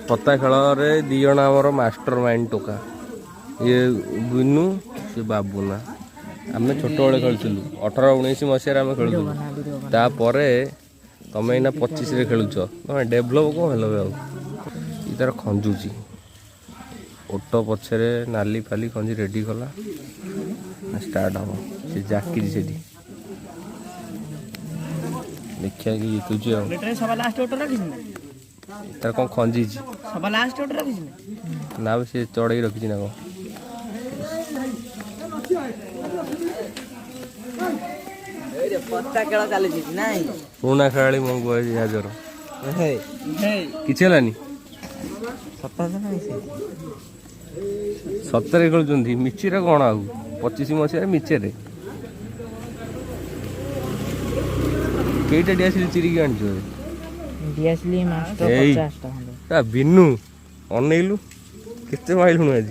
पत्ता खेल दी जन आमर मास्टर माइंड टोका ये बिनू से बाबूना आम छोट बड़े खेलुँ 18-19 मसीह आम खेलुँ तापर तुम एना 25 खेलुच तुम डेभलप कौन हेल तार खंजुची ओटो पछरे नाली फाली खंजी रेडी कला स्टार्ट हम से जाकी से देखिया कि जीतुची तार कौन खंजी ना से चढ़ई रखी ना कौन पुराना खेला मंगू हाजर किसी है सतरे खेलुंट मिचेरे कौन आ 25 मसीह मिचेरे कईटा डियासिल चिरिकी आनी बिनू अनइलु केते माइलुणु आज